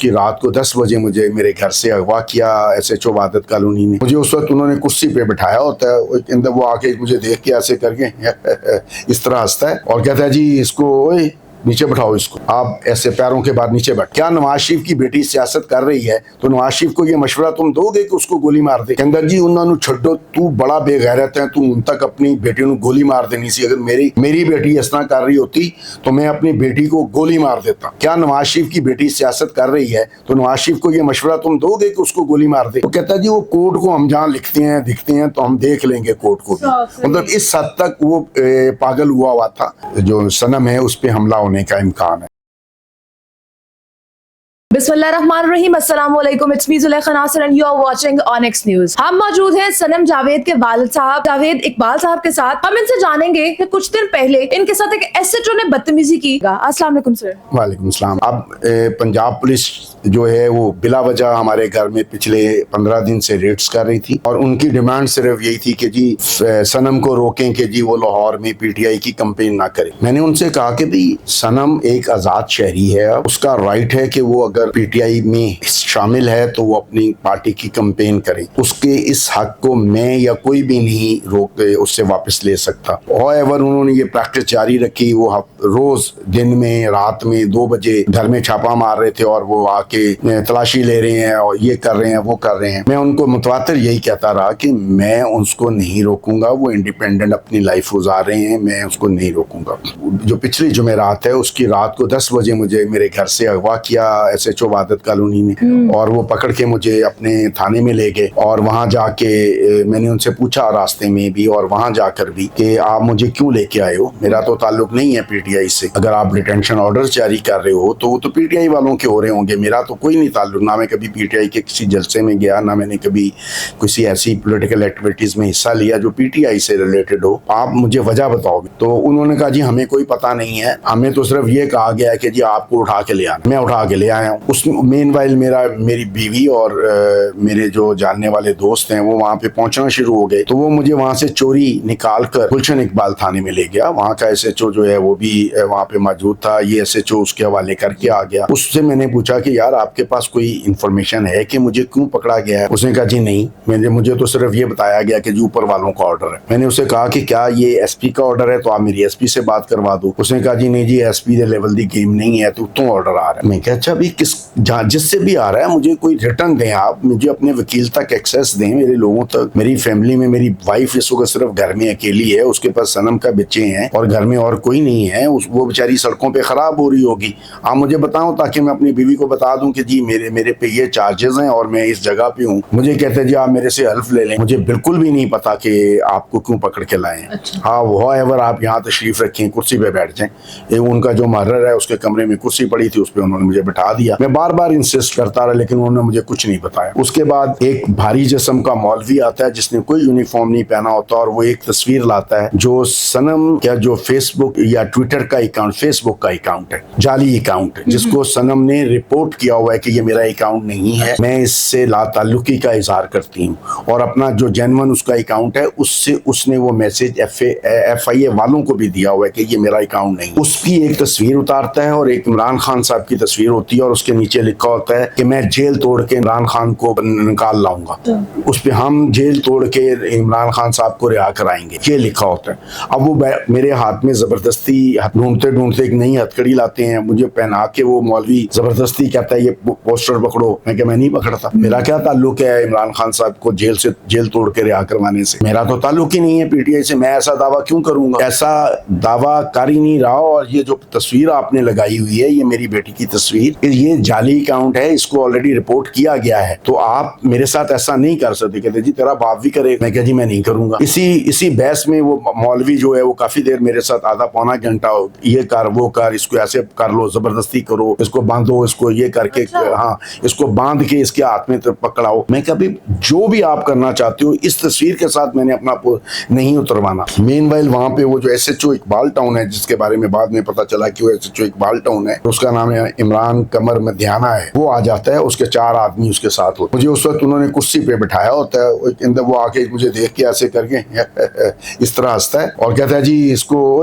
کہ رات کو 10 بجے مجھے میرے گھر سے اغوا کیا ایس ایچ او وحدت کالونی نے. مجھے اس وقت انہوں نے کرسی پہ بٹھایا ہوتا ہے, وہ آ کے مجھے دیکھ کے ایسے کر کے اس طرح ہنستا ہے اور کہتا ہے جی اس کو اوئے نیچے بٹھاؤ, اس کو آپ ایسے پیروں کے بعد نیچے بیٹھ. کیا نواز شریف کی بیٹی سیاست کر رہی ہے تو نواز شریف کو یہ مشورہ تم دو گے کہ اس کو گولی مار دے؟ کہ اندر جی انہوں نے چھڈو, تو بڑا بے غیرت ہے, تو ان تک اپنی بیٹی کو گولی مار دینی سی. اگر میری بیٹی اس طرح کر رہی ہوتی تو میں اپنی بیٹی کو گولی مار دیتا. کیا نواز شریف کی بیٹی سیاست کر رہی ہے تو نواز شریف کو یہ مشورہ تم دو گے کہ اس کو گولی مار دے؟ تو کہتا ہے جی وہ کوڈ کو ہم جہاں لکھتے ہیں دکھتے ہیں تو ہم دیکھ لیں گے کوڈ کو. مطلب اس حد تک وہ پاگل ہوا تھا. جو صنم ہے اس پہ حملہ ہونے کا امکان ہے. بسم اللہ الرحمن الرحیم. السلام علیکم. It's me Zulekha Nasir and you are watching Onyx News. ہم موجود ہیں صنم جاوید کے والد صاحب جاوید اقبال صاحب کے ساتھ. ہم ان سے جانیں گے کہ کچھ دن پہلے ان کے ساتھ ایک ایس ایچ او نے بدتمیزی کی. السلام علیکم سر. وعلیکم السلام. اب پنجاب پولیس جو ہے وہ بلا وجہ ہمارے گھر میں پچھلے 15 دن سے ریڈز کر رہی تھی, اور ان کی ڈیمانڈ صرف یہی تھی کہ جی صنم کو روکیں کہ جی وہ لاہور میں پی ٹی آئی کی کمپین نہ کرے. میں نے ان سے کہا کہ بھی صنم ایک آزاد شہری ہے, اس کا رائٹ ہے کہ وہ اگر پی ٹی آئی میں شامل ہے تو وہ اپنی پارٹی کی کمپین کرے. اس کے اس حق کو میں یا کوئی بھی نہیں روک اس سے واپس لے سکتا. however انہوں نے یہ پریکٹس جاری رکھی. وہ روز دن میں رات میں 2 بجے گھر میں چھاپا مار رہے تھے اور وہ آ کے تلاشی لے رہے ہیں اور یہ کر رہے ہیں وہ کر رہے ہیں. میں ان کو متواتر یہی کہتا رہا کہ میں اس کو نہیں روکوں گا, وہ انڈیپینڈنٹ اپنی لائف گزار رہے ہیں, میں اس کو نہیں روکوں گا. جو پچھلی جمعرات ہے اس کی رات کو 10 بجے مجھے میرے گھر سے اغوا کیا ایس ایچ او وحدت کالونی نے, اور وہ پکڑ کے مجھے اپنے تھانے میں لے گئے. اور وہاں جا کے میں نے ان سے پوچھا راستے میں بھی اور وہاں جا کر بھی کہ آپ مجھے کیوں لے کے آئے ہو, میرا تو تعلق نہیں ہے پی ٹی آئی سے. اگر آپ ڈیٹینشن آرڈر جاری کر رہے ہو تو وہ تو پی ٹی آئی والوں کے ہو رہے ہوں گے, میرا تو کوئی نہیں تعلق. نہ میں کبھی پی ٹی آئی کے کسی جلسے میں گیا, نہ میں نے کبھی کسی ایسی پولیٹیکل ایکٹیویٹیز میں حصہ لیا جو پی ٹی آئی سے ریلیٹڈ ہو. آپ مجھے وجہ بتاؤ. تو انہوں نے کہا جی ہمیں کوئی پتہ نہیں ہے, ہمیں تو صرف یہ کہا گیا ہے کہ جی آپ کو اٹھا کے لے آنا. میں اٹھا کے لے آیا ہوں. اس مین وائل میری بیوی اور میرے جو جاننے والے دوست ہیں وہ وہاں پہ پہنچنا شروع ہو گئے, تو وہ مجھے وہاں سے چوری نکال کر گلشن اقبال تھانے میں لے گیا. وہاں کا ایس ایچ او جو ہے وہ بھی وہاں پہ موجود تھا. یہ ایس ایچ او اس کے حوالے کر کے آ گیا. اس سے میں نے پوچھا کہ یار آپ کے پاس کوئی انفارمیشن ہے کہ مجھے کیوں پکڑا گیا ہے؟ اس نے کہا جی نہیں, مجھے تو صرف یہ بتایا گیا کہ جی اوپر والوں کا آرڈر ہے. میں نے اسے کہا کہ کیا یہ ایس پی کا آرڈر ہے تو آپ میری ایس پی سے بات کروا دو. اس نے کہا جی نہیں جی ایس پی دے لیول دی گیم نہیں ہے, تو آرڈر آ رہا ہے. میں کہا اچھا بھی جس سے بھی آ رہا ہے مجھے کوئی ریٹرن دیں, آپ مجھے اپنے وکیل تک ایکسیس دیں, میرے لوگوں تک. میری فیملی میں میری وائف اس وقت صرف گھر میں اکیلی ہے, اس کے پاس صنم کا بچے ہیں اور گھر میں اور کوئی نہیں ہے. وہ بیچاری سڑکوں پہ خراب ہو رہی ہوگی. آپ مجھے بتاؤ تاکہ میں اپنی بیوی کو بتا دوں کہ جی میرے پہ یہ چارجز ہیں اور میں اس جگہ پہ ہوں. مجھے کہتے ہیں جی آپ میرے سے ہیلپ لے لیں. مجھے بالکل بھی نہیں پتا کہ آپ کو کیوں پکڑ کے لائے ہیں. ہاں however آپ یہاں تشریف رکھیں, کرسی پہ بیٹھ جائیں. ان کا جو محرر ہے اس کے کمرے میں کرسی پڑی تھی, اس پہ انہوں نے مجھے بٹھا دیا. میں بار بار انسسٹ کرتا رہا لیکن انہوں نے مجھے کچھ نہیں بتایا. اس کے بعد ایک بھاری جسم کا مولوی آتا ہے جس نے کوئی یونیفارم نہیں پہنا ہوتا, اور وہ ایک تصویر لاتا ہے جو صنم کیا جو فیس بک یا ٹویٹر کا اکاؤنٹ, فیس بک کا اکاؤنٹ ہے, جعلی اکاؤنٹ ہے, جس کو صنم نے رپورٹ کیا ہوا ہے کہ یہ میرا اکاؤنٹ نہیں ہے, میں اس سے لا تعلقی کا اظہار کرتی ہوں. اور اپنا جو جینون اس کا اکاؤنٹ ہے اس نے وہ میسج ایف آئی اے والوں کو بھی دیا ہوا ہے کہ یہ میرا اکاؤنٹ نہیں. اس کی ایک تصویر اتارتا ہے اور ایک عمران خان صاحب کی تصویر ہوتی ہے, اور اس کے نیچے لکھا ہوتا ہے کہ میں جیل توڑ کے عمران خان کو نکال لاؤں گا. اس پہ ہم جیل توڑ کے عمران خان صاحب کو رہا کرائیں گے, یہ لکھا ہوتا ہے. اب وہ میرے ہاتھ میں زبردستی ڈھونڈتے ایک نئی ہتھکڑی لاتے ہیں, مجھے پہنا کے وہ مولوی زبردستی کہتا ہے یہ پوسٹر پکڑو. میں نہیں پکڑتا, میرا کیا تعلق ہے عمران خان صاحب کو جیل توڑ کے رہا کروانے سے؟ میرا تو تعلق ہی نہیں ہے پی ٹی آئی سے. میں ایسا دعویٰ کیوں کروں گا؟ ایسا دعویٰ کر ہی نہیں رہا. اور یہ جو تصویر آپ نے لگائی ہوئی ہے یہ میری بیٹی کی تصویر, یہ جعلی اکاؤنٹ ہے, اس کو آلریڈی رپورٹ کیا گیا ہے, تو آپ میرے ساتھ ایسا نہیں کر سکتے. کہتے جی تیرا باپ بھی کرے. میں کہا جی میں نہیں کروں گا. اسی بحث میں وہ مولوی جو ہے وہ کافی دیر میرے ساتھ آدھا پونا گھنٹہ یہ کر وہ کر, اس کو ایسے کر لو, زبردستی کرو, اس کو باندھو, اس کو یہ کر کے ہاں اس کو باندھ کے اس کے ہاتھ میں پکڑاؤ. میں کہا بھی جو بھی آپ کرنا چاہتے ہو اس تصویر کے ساتھ میں نے اپنا نہیں اتروانا. مین وائل وہاں پہ وہ جو S H O Iqbal town ہے, جس کے بارے میں بعد میں پتا چلا کہ وہ S H O Iqbal town ہے, اس کا نام ہے عمران قمر مدیانہ ہے, وہ آ جاتا ہے. اس کے 4 آدمی اس کے ساتھ ہوتے. مجھے اس وقت انہوں نے کرسی پہ بٹھایا ہوتا ہے, وہ آ کے مجھے دیکھ کے ایسے کر کے اس طرح ہنستا ہے اور کہتا ہے جی اس کو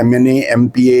MNA MPA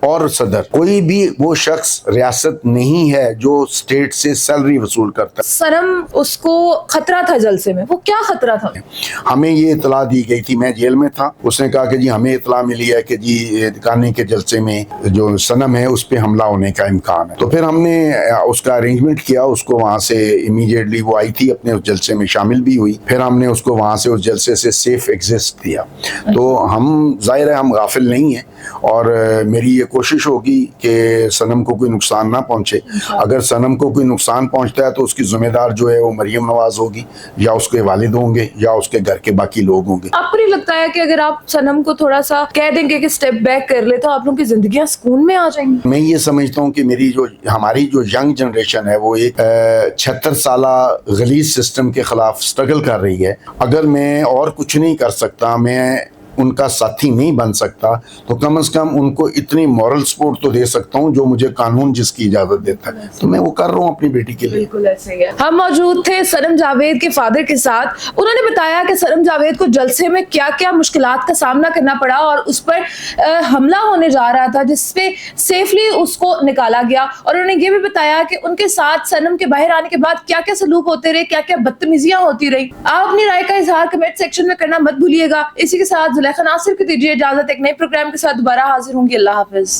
اور صدر کوئی بھی وہ شخص ریاست نہیں ہے جو اسٹیٹ سے سیلری وصول کرتا ہے. سنم اس کو خطرہ تھا جلسے میں, وہ کیا خطرہ تھا؟ ہمیں یہ اطلاع دی گئی تھی, میں جیل میں تھا, اس نے کہا کہ جی ہمیں اطلاع ملی ہے کہ جی کانے کے جلسے میں جو سنم ہے اس پہ حملہ ہونے کا امکان ہے. تو پھر ہم نے اس کا ارینجمنٹ کیا, اس کو وہاں سے امیڈیٹلی وہ آئی تھی, اپنے اس جلسے میں شامل بھی ہوئی, پھر ہم نے اس کو وہاں سے اس جلسے سے سیف ایگزسٹ دیا. تو ہم ظاہر ہے ہم غافل نہیں ہیں, اور میری یہ کوشش ہوگی کہ سنم کو کوئی نقصان نہ پہنچے. اگر سنم کو کوئی نقصان پہنچتا ہے تو اس کی ذمہ دار جو ہے وہ مریم نواز ہوگی, یا اس کے والد ہوں گے, یا اس کے گھر کے باقی لوگ ہوں گے. آپ کو نہیں لگتا ہے کہ اگر آپ سنم کو تھوڑا سا کہہ دیں گے کہ سٹیپ بیک کر لے تو آپ لوگوں کی زندگیاں سکون میں آ جائیں گی؟ میں یہ سمجھتا ہوں کہ ہماری جو ینگ جنریشن ہے وہ ایک 76 سالہ غلیظ سسٹم کے خلاف سٹرگل کر رہی ہے. اگر میں اور کچھ نہیں کر سکتا, میں ان کا ساتھی نہیں بن سکتا, تو کم از کم ان کو اتنی مورل سپورٹ تو دے سکتا ہوں جو مجھے قانون جس کی اجازت دیتا ہے, تو میں وہ کر رہا ہوں اپنی بیٹی کے لیے. بالکل ایسے ہی ہے. ہم موجود تھے سنم جاوید کے فادر کے ساتھ. انہوں نے بتایا کہ سنم جاوید کو جلسے میں کیا کیا مشکلات کا سامنا کرنا پڑا, اور اس پر حملہ ہونے جا رہا تھا جس پہ سیفلی اس کو نکالا گیا. اور انہوں نے یہ بھی بتایا کہ ان کے ساتھ سنم کے باہر آنے کے بعد کیا کیا سلوک ہوتے رہے, کیا کیا بدتمیزیاں ہوتی رہی. آپ اپنی رائے کا اظہار کمنٹ سیکشن میں کرنا مت بھولیے گا. اسی کے ساتھ زلیخا ناصر کو دیجیے اجازت, ایک نئے پروگرام کے ساتھ دوبارہ حاضر ہوں گی. اللہ حافظ.